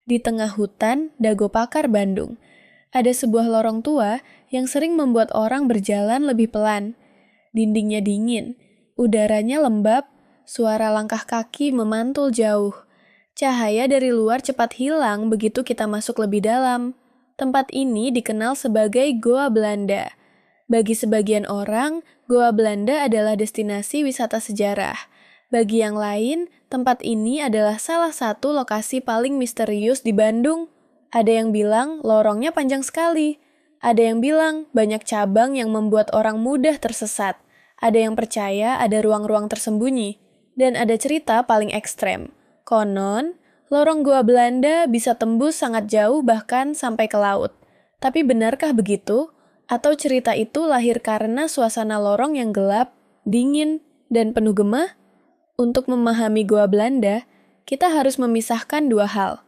Di tengah hutan Dago Pakar, Bandung, ada sebuah lorong tua yang sering membuat orang berjalan lebih pelan. Dindingnya dingin, udaranya lembab, suara langkah kaki memantul jauh. Cahaya dari luar cepat hilang begitu kita masuk lebih dalam. Tempat ini dikenal sebagai Goa Belanda. Bagi sebagian orang, Goa Belanda adalah destinasi wisata sejarah. Bagi yang lain, tempat ini adalah salah satu lokasi paling misterius di Bandung. Ada yang bilang lorongnya panjang sekali. Ada yang bilang banyak cabang yang membuat orang mudah tersesat. Ada yang percaya ada ruang-ruang tersembunyi. Dan ada cerita paling ekstrem. Konon, lorong Goa Belanda bisa tembus sangat jauh bahkan sampai ke laut. Tapi benarkah begitu? Atau cerita itu lahir karena suasana lorong yang gelap, dingin, dan penuh gema? Untuk memahami Goa Belanda, kita harus memisahkan dua hal.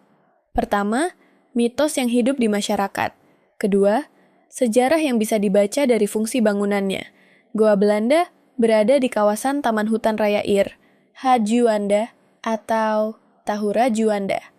Pertama, mitos yang hidup di masyarakat. Kedua, sejarah yang bisa dibaca dari fungsi bangunannya. Goa Belanda berada di kawasan Taman Hutan Raya Ir, Hajuanda, atau Tahura Juanda.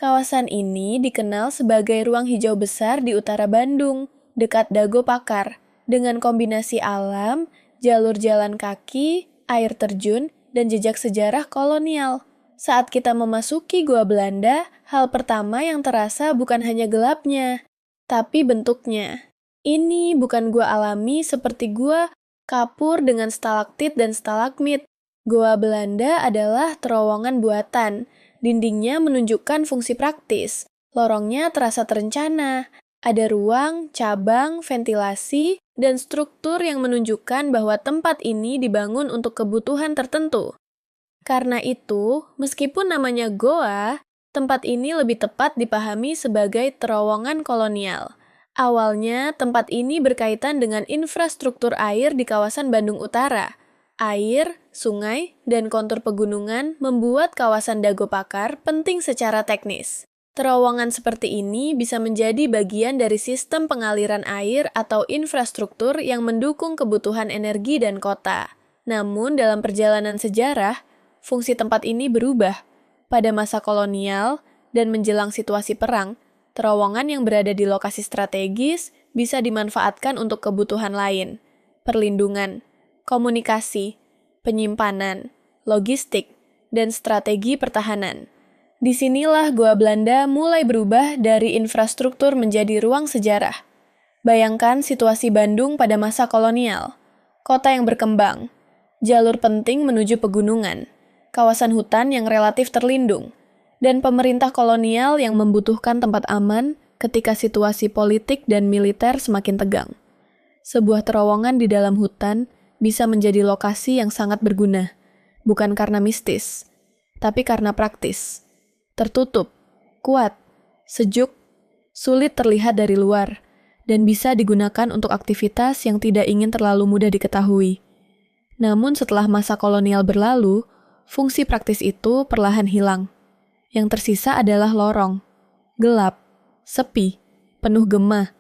Kawasan ini dikenal sebagai ruang hijau besar di utara Bandung, dekat Dago Pakar, dengan kombinasi alam, jalur jalan kaki, air terjun, dan jejak sejarah kolonial. Saat kita memasuki Goa Belanda, hal pertama yang terasa bukan hanya gelapnya, tapi bentuknya. Ini bukan gua alami seperti gua kapur dengan stalaktit dan stalagmit. Goa Belanda adalah terowongan buatan. Dindingnya menunjukkan fungsi praktis. Lorongnya terasa terencana. Ada ruang, cabang, ventilasi, dan struktur yang menunjukkan bahwa tempat ini dibangun untuk kebutuhan tertentu. Karena itu, meskipun namanya goa, tempat ini lebih tepat dipahami sebagai terowongan kolonial. Awalnya, tempat ini berkaitan dengan infrastruktur air di kawasan Bandung Utara. Air, sungai, dan kontur pegunungan membuat kawasan Dago Pakar penting secara teknis. Terowongan seperti ini bisa menjadi bagian dari sistem pengaliran air atau infrastruktur yang mendukung kebutuhan energi dan kota. Namun, dalam perjalanan sejarah, fungsi tempat ini berubah. Pada masa kolonial dan menjelang situasi perang, terowongan yang berada di lokasi strategis bisa dimanfaatkan untuk kebutuhan lain, perlindungan, komunikasi, penyimpanan, logistik, dan strategi pertahanan. Disinilah Goa Belanda mulai berubah dari infrastruktur menjadi ruang sejarah. Bayangkan situasi Bandung pada masa kolonial. Kota yang berkembang, jalur penting menuju pegunungan, kawasan hutan yang relatif terlindung, dan pemerintah kolonial yang membutuhkan tempat aman ketika situasi politik dan militer semakin tegang. Sebuah terowongan di dalam hutan bisa menjadi lokasi yang sangat berguna, bukan karena mistis, tapi karena praktis. Tertutup, kuat, sejuk, sulit terlihat dari luar, dan bisa digunakan untuk aktivitas yang tidak ingin terlalu mudah diketahui. Namun setelah masa kolonial berlalu, fungsi praktis itu perlahan hilang. Yang tersisa adalah lorong, gelap, sepi, penuh gema,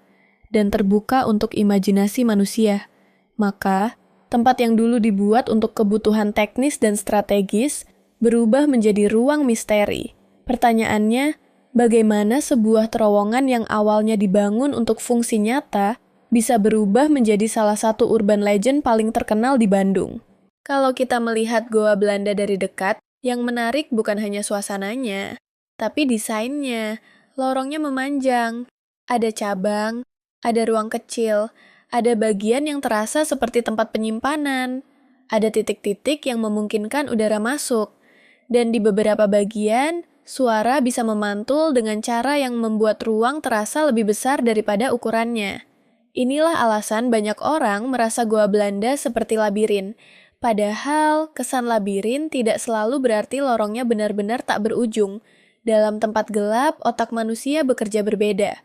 dan terbuka untuk imajinasi manusia. Maka, tempat yang dulu dibuat untuk kebutuhan teknis dan strategis berubah menjadi ruang misteri. Pertanyaannya, bagaimana sebuah terowongan yang awalnya dibangun untuk fungsi nyata bisa berubah menjadi salah satu urban legend paling terkenal di Bandung? Kalau kita melihat Goa Belanda dari dekat, yang menarik bukan hanya suasananya, tapi desainnya. Lorongnya memanjang, ada cabang, ada ruang kecil, ada bagian yang terasa seperti tempat penyimpanan, ada titik-titik yang memungkinkan udara masuk, dan di beberapa bagian, suara bisa memantul dengan cara yang membuat ruang terasa lebih besar daripada ukurannya. Inilah alasan banyak orang merasa Goa Belanda seperti labirin. Padahal, kesan labirin tidak selalu berarti lorongnya benar-benar tak berujung. Dalam tempat gelap, otak manusia bekerja berbeda.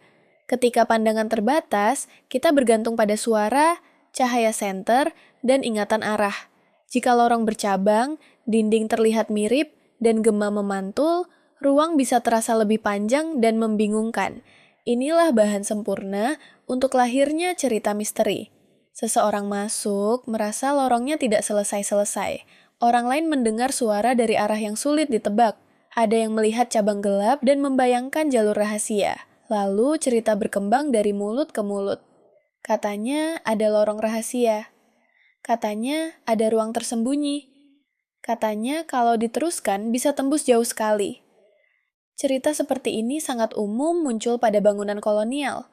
Ketika pandangan terbatas, kita bergantung pada suara, cahaya senter, dan ingatan arah. Jika lorong bercabang, dinding terlihat mirip, dan gema memantul, ruang bisa terasa lebih panjang dan membingungkan. Inilah bahan sempurna untuk lahirnya cerita misteri. Seseorang masuk, merasa lorongnya tidak selesai-selesai. Orang lain mendengar suara dari arah yang sulit ditebak. Ada yang melihat cabang gelap dan membayangkan jalur rahasia. Lalu cerita berkembang dari mulut ke mulut. Katanya ada lorong rahasia. Katanya ada ruang tersembunyi. Katanya kalau diteruskan bisa tembus jauh sekali. Cerita seperti ini sangat umum muncul pada bangunan kolonial,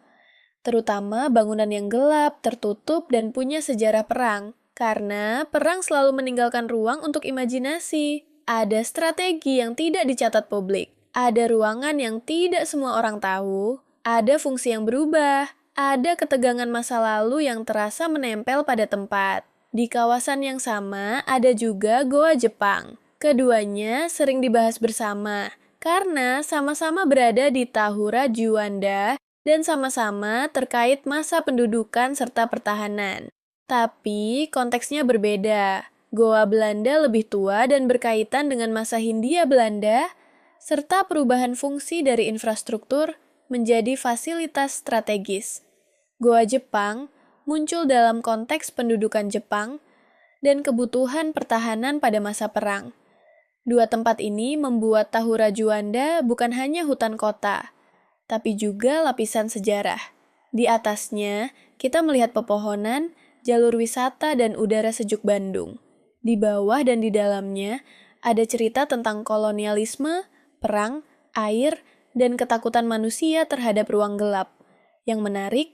terutama bangunan yang gelap, tertutup, dan punya sejarah perang. Karena perang selalu meninggalkan ruang untuk imajinasi. Ada strategi yang tidak dicatat publik. Ada ruangan yang tidak semua orang tahu. Ada fungsi yang berubah. Ada ketegangan masa lalu yang terasa menempel pada tempat. Di kawasan yang sama ada juga Goa Jepang. Keduanya sering dibahas bersama karena sama-sama berada di Tahura Juanda dan sama-sama terkait masa pendudukan serta pertahanan. Tapi konteksnya berbeda. Goa Belanda lebih tua dan berkaitan dengan masa Hindia Belanda, serta perubahan fungsi dari infrastruktur menjadi fasilitas strategis. Goa Jepang muncul dalam konteks pendudukan Jepang dan kebutuhan pertahanan pada masa perang. Dua tempat ini membuat Tahura Juanda bukan hanya hutan kota, tapi juga lapisan sejarah. Di atasnya, kita melihat pepohonan, jalur wisata, dan udara sejuk Bandung. Di bawah dan di dalamnya, ada cerita tentang kolonialisme, perang, air, dan ketakutan manusia terhadap ruang gelap. Yang menarik,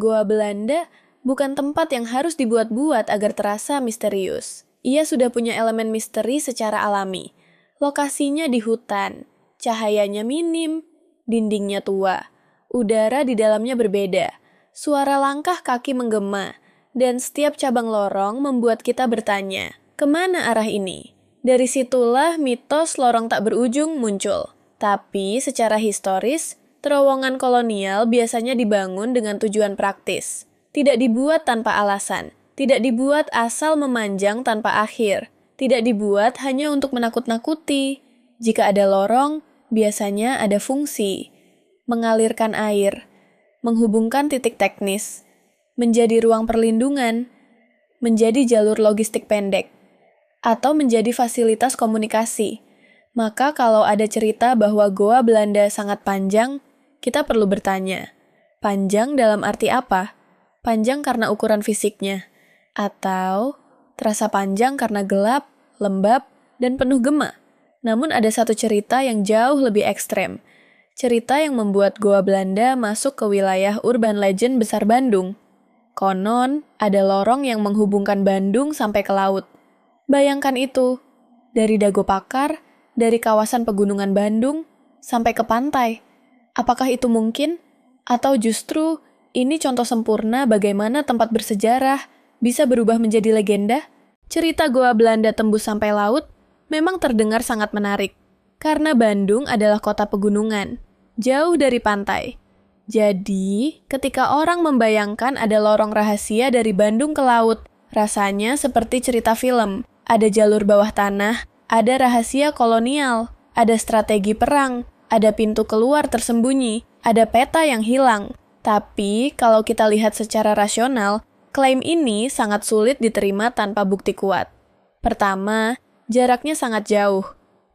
Goa Belanda bukan tempat yang harus dibuat-buat agar terasa misterius. Ia sudah punya elemen misteri secara alami. Lokasinya di hutan, cahayanya minim, dindingnya tua, udara di dalamnya berbeda, suara langkah kaki menggema, dan setiap cabang lorong membuat kita bertanya, kemana arah ini? Dari situlah mitos lorong tak berujung muncul. Tapi secara historis, terowongan kolonial biasanya dibangun dengan tujuan praktis. Tidak dibuat tanpa alasan, tidak dibuat asal memanjang tanpa akhir, tidak dibuat hanya untuk menakut-nakuti. Jika ada lorong, biasanya ada fungsi. Mengalirkan air, menghubungkan titik teknis, menjadi ruang perlindungan, menjadi jalur logistik pendek, atau menjadi fasilitas komunikasi. Maka kalau ada cerita bahwa Goa Belanda sangat panjang, kita perlu bertanya, panjang dalam arti apa? Panjang karena ukuran fisiknya, atau terasa panjang karena gelap, lembab, dan penuh gema. Namun ada satu cerita yang jauh lebih ekstrem. Cerita yang membuat Goa Belanda masuk ke wilayah urban legend besar Bandung. Konon, ada lorong yang menghubungkan Bandung sampai ke laut. Bayangkan itu, dari Dago Pakar, dari kawasan pegunungan Bandung, sampai ke pantai. Apakah itu mungkin? Atau justru, ini contoh sempurna bagaimana tempat bersejarah bisa berubah menjadi legenda? Cerita Goa Belanda tembus sampai laut memang terdengar sangat menarik, karena Bandung adalah kota pegunungan, jauh dari pantai. Jadi, ketika orang membayangkan ada lorong rahasia dari Bandung ke laut, rasanya seperti cerita film. Ada jalur bawah tanah, ada rahasia kolonial, ada strategi perang, ada pintu keluar tersembunyi, ada peta yang hilang. Tapi, kalau kita lihat secara rasional, klaim ini sangat sulit diterima tanpa bukti kuat. Pertama, jaraknya sangat jauh.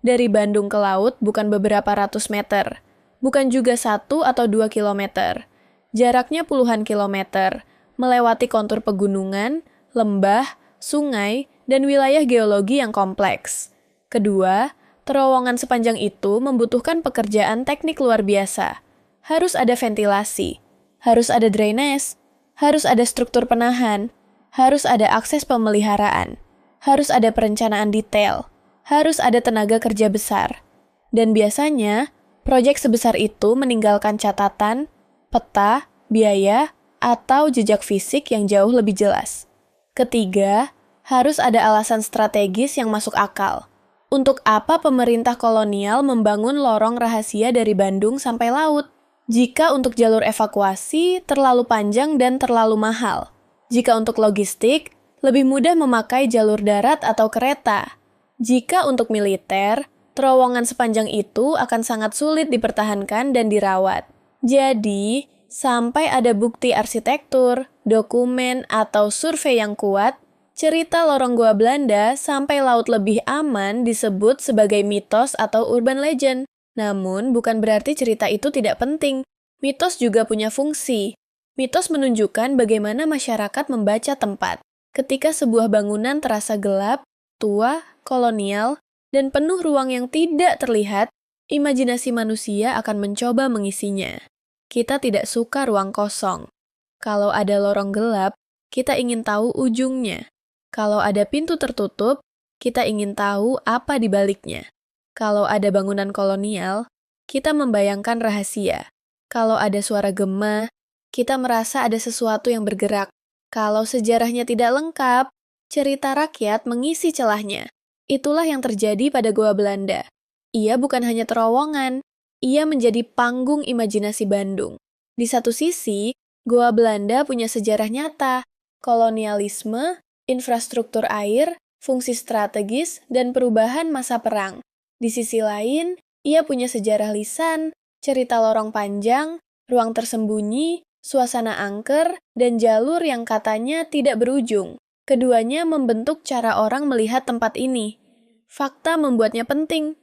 Dari Bandung ke laut bukan beberapa ratus meter. Bukan juga 1 atau 2 kilometer. Jaraknya puluhan kilometer, melewati kontur pegunungan, lembah, sungai, dan wilayah geologi yang kompleks. Kedua, terowongan sepanjang itu membutuhkan pekerjaan teknik luar biasa. Harus ada ventilasi, harus ada drainase, harus ada struktur penahan, harus ada akses pemeliharaan, harus ada perencanaan detail, harus ada tenaga kerja besar. Dan biasanya, proyek sebesar itu meninggalkan catatan, peta, biaya, atau jejak fisik yang jauh lebih jelas. Ketiga, harus ada alasan strategis yang masuk akal. Untuk apa pemerintah kolonial membangun lorong rahasia dari Bandung sampai laut? Jika untuk jalur evakuasi terlalu panjang dan terlalu mahal. Jika untuk logistik, lebih mudah memakai jalur darat atau kereta. Jika untuk militer, terowongan sepanjang itu akan sangat sulit dipertahankan dan dirawat. Jadi, sampai ada bukti arsitektur, dokumen, atau survei yang kuat, Cerita lorong gua Belanda sampai laut lebih aman disebut sebagai mitos atau urban legend. Namun, bukan berarti cerita itu tidak penting. Mitos juga punya fungsi. Mitos menunjukkan bagaimana masyarakat membaca tempat. Ketika sebuah bangunan terasa gelap, tua, kolonial, dan penuh ruang yang tidak terlihat, imajinasi manusia akan mencoba mengisinya. Kita tidak suka ruang kosong. Kalau ada lorong gelap, kita ingin tahu ujungnya. Kalau ada pintu tertutup, kita ingin tahu apa di baliknya. Kalau ada bangunan kolonial, kita membayangkan rahasia. Kalau ada suara gema, kita merasa ada sesuatu yang bergerak. Kalau sejarahnya tidak lengkap, cerita rakyat mengisi celahnya. Itulah yang terjadi pada Goa Belanda. Ia bukan hanya terowongan, ia menjadi panggung imajinasi Bandung. Di satu sisi, Goa Belanda punya sejarah nyata, kolonialisme, infrastruktur air, fungsi strategis, dan perubahan masa perang. Di sisi lain, ia punya sejarah lisan, cerita lorong panjang, ruang tersembunyi, suasana angker, dan jalur yang katanya tidak berujung. Keduanya membentuk cara orang melihat tempat ini. Fakta membuatnya penting,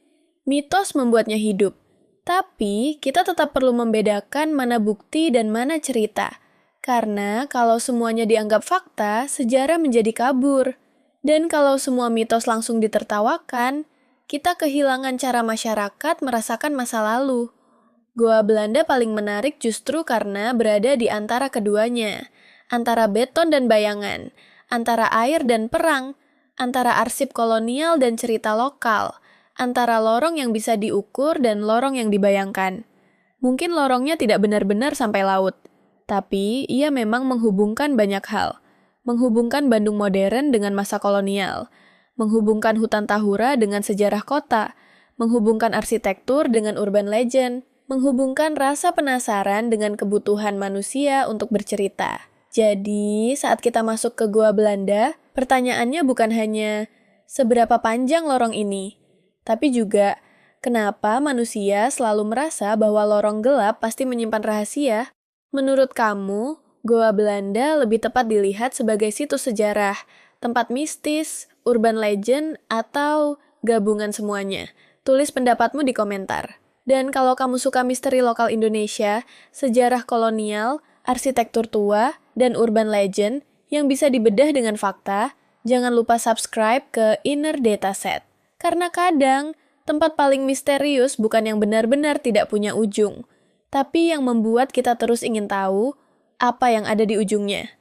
mitos membuatnya hidup. Tapi, kita tetap perlu membedakan mana bukti dan mana cerita. Karena kalau semuanya dianggap fakta, sejarah menjadi kabur. Dan kalau semua mitos langsung ditertawakan, kita kehilangan cara masyarakat merasakan masa lalu. Goa Belanda paling menarik justru karena berada di antara keduanya. Antara beton dan bayangan, antara air dan perang, antara arsip kolonial dan cerita lokal, antara lorong yang bisa diukur dan lorong yang dibayangkan. Mungkin lorongnya tidak benar-benar sampai laut. Tapi, ia memang menghubungkan banyak hal. Menghubungkan Bandung modern dengan masa kolonial. Menghubungkan hutan Tahura dengan sejarah kota. Menghubungkan arsitektur dengan urban legend. Menghubungkan rasa penasaran dengan kebutuhan manusia untuk bercerita. Jadi, saat kita masuk ke Goa Belanda, pertanyaannya bukan hanya seberapa panjang lorong ini, tapi juga kenapa manusia selalu merasa bahwa lorong gelap pasti menyimpan rahasia. Menurut kamu, Goa Belanda lebih tepat dilihat sebagai situs sejarah, tempat mistis, urban legend, atau gabungan semuanya? Tulis pendapatmu di komentar. Dan kalau kamu suka misteri lokal Indonesia, sejarah kolonial, arsitektur tua, dan urban legend yang bisa dibedah dengan fakta, jangan lupa subscribe ke Inner Dataset. Karena kadang, tempat paling misterius bukan yang benar-benar tidak punya ujung, tapi yang membuat kita terus ingin tahu apa yang ada di ujungnya.